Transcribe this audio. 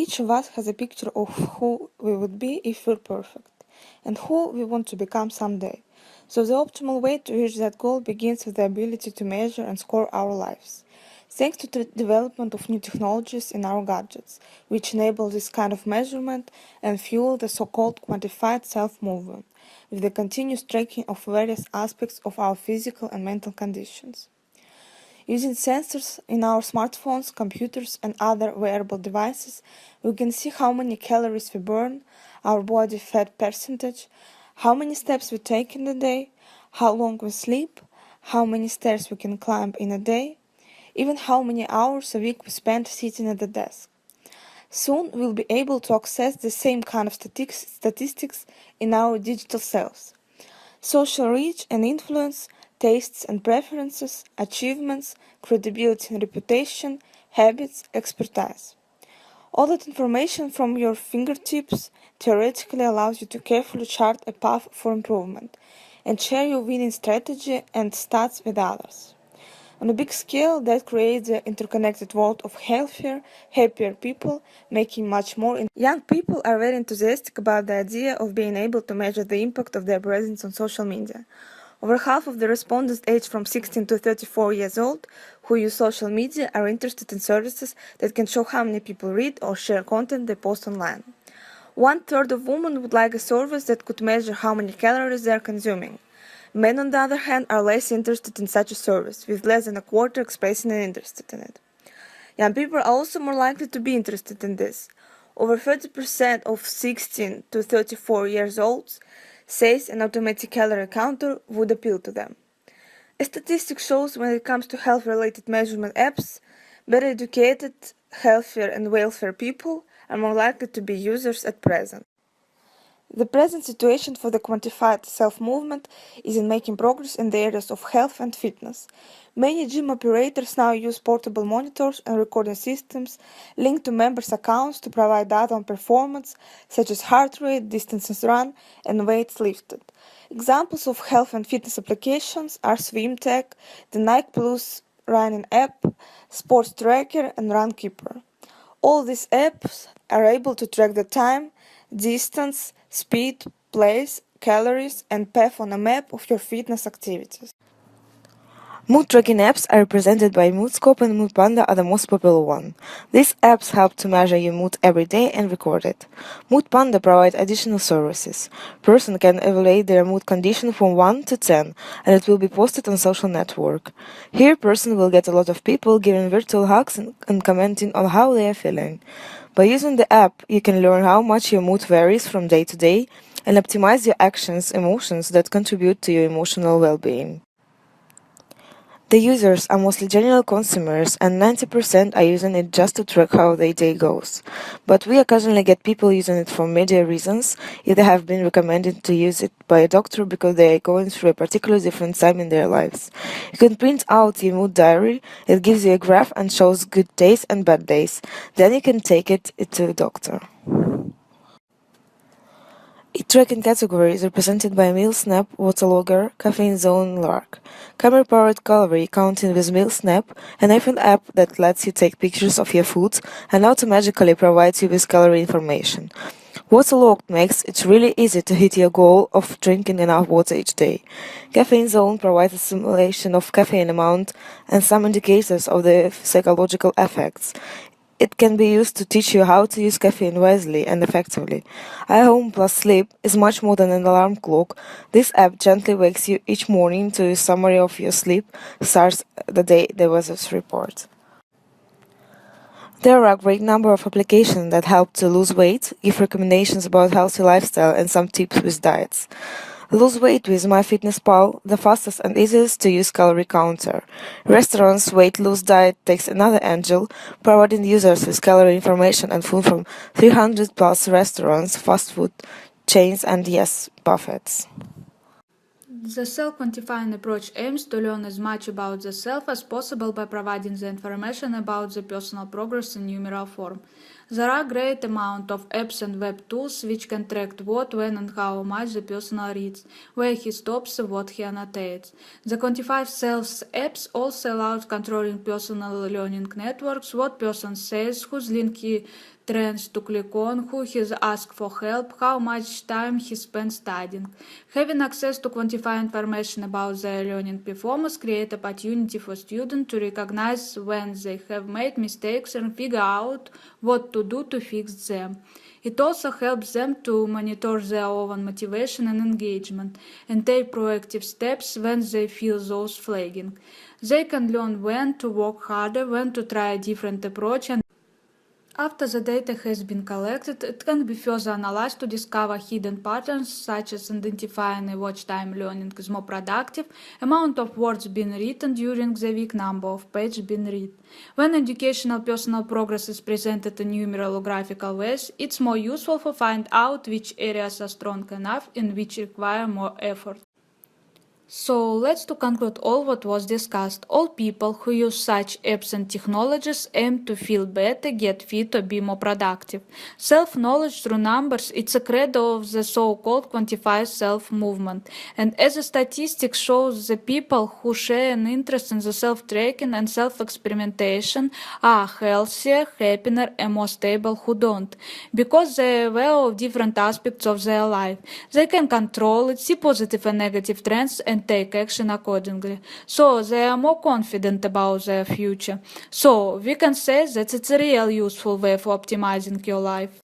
Each of us has a picture of who we would be if we're perfect, and who we want to become someday. So the optimal way to reach that goal begins with the ability to measure and score our lives. Thanks to the development of new technologies in our gadgets, which enable this kind of measurement and fuel the so-called quantified self-movement, with the continuous tracking of various aspects of our physical and mental conditions. Using sensors in our smartphones, computers, and other wearable devices, we can see how many calories we burn, our body fat percentage, how many steps we take in a day, how long we sleep, how many stairs we can climb in a day, even how many hours a week we spend sitting at the desk. Soon we'll be able to access the same kind of statistics in our digital selves. Social reach and influence, tastes and preferences, achievements, credibility and reputation, habits, expertise. All that information from your fingertips theoretically allows you to carefully chart a path for improvement and share your winning strategy and stats with others. On a big scale, that creates an interconnected world of healthier, happier people, making much more. Young people are very enthusiastic about the idea of being able to measure the impact of their presence on social media. Over half of the respondents aged from 16 to 34 years old who use social media are interested in services that can show how many people read or share content they post online. 1/3 of women would like a service that could measure how many calories they are consuming. Men, on the other hand, are less interested in such a service, with less than a quarter expressing an interest in it. Young people are also more likely to be interested in this. Over 30% of 16 to 34 years olds says an automatic calorie counter would appeal to them. A statistic shows when it comes to health-related measurement apps, better educated, healthier and wealthier people are more likely to be users at present. The present situation for the quantified self-movement is in making progress in the areas of health and fitness. Many gym operators now use portable monitors and recording systems linked to members' accounts to provide data on performance, such as heart rate, distances run, and weights lifted. Examples of health and fitness applications are SwimTech, the Nike Plus running app, Sports Tracker, and Runkeeper. All these apps are able to track the time, distance, speed, place, calories, and path on a map of your fitness activities. Mood tracking apps are represented by MoodScope and MoodPanda are the most popular one. These apps help to measure your mood every day and record it. MoodPanda provides additional services. Person can evaluate their mood condition from 1 to 10 and it will be posted on social network. Here person will get a lot of people giving virtual hugs and commenting on how they are feeling. By using the app, you can learn how much your mood varies from day to day and optimize your actions, emotions that contribute to your emotional well-being. The users are mostly general consumers and 90% are using it just to track how their day goes. But we occasionally get people using it for media reasons if they have been recommended to use it by a doctor because they are going through a particularly different time in their lives. You can print out your mood diary, it gives you a graph and shows good days and bad days. Then you can take it to a doctor. Each tracking category is represented by a meal snap, water logger, caffeine zone, lark. Camera-powered calorie counting with meal snap, an iPhone app that lets you take pictures of your food and automatically provides you with calorie information. Water logged makes it really easy to hit your goal of drinking enough water each day. Caffeine zone provides a simulation of caffeine amount and some indicators of the psychological effects. It can be used to teach you how to use caffeine wisely and effectively. iHome Plus Sleep is much more than an alarm clock. This app gently wakes you each morning to a summary of your sleep, starts the day the weather's report. There are a great number of applications that help to lose weight, give recommendations about healthy lifestyle and some tips with diets. Lose weight with MyFitnessPal, the fastest and easiest to use calorie counter. Restaurants' weight loss diet takes another angle, providing users with calorie information and food from 300 plus restaurants, fast food chains and yes, buffets. The self-quantifying approach aims to learn as much about the self as possible by providing the information about the personal progress in numeral form. There are a great amount of apps and web tools which can track what, when and how much the person reads, where he stops, what he annotates. The Quantified Self apps also allow controlling personal learning networks, what person says, whose link he trends to click on, who has asked for help, how much time he spent studying. Having access to quantified information about their learning performance creates opportunity for students to recognize when they have made mistakes and figure out what to do to fix them. It also helps them to monitor their own motivation and engagement and take proactive steps when they feel those flagging. They can learn when to work harder, when to try a different approach, and after the data has been collected, it can be further analyzed to discover hidden patterns, such as identifying a watch time learning is more productive, amount of words being written during the week, number of pages being read. When educational personal progress is presented in numeral or graphical ways, it's more useful to find out which areas are strong enough and which require more effort. So let's to conclude all what was discussed. All people who use such apps and technologies aim to feel better, get fit, or be more productive. Self-knowledge through numbers, it's a credo of the so-called quantified self-movement. And as a statistic shows, the people who share an interest in the self-tracking and self-experimentation are healthier, happier, and more stable who don't. Because they are aware of different aspects of their life. They can control it, see positive and negative trends, and take action accordingly. So they are more confident about their future. So we can say that it's a real useful way for optimizing your life.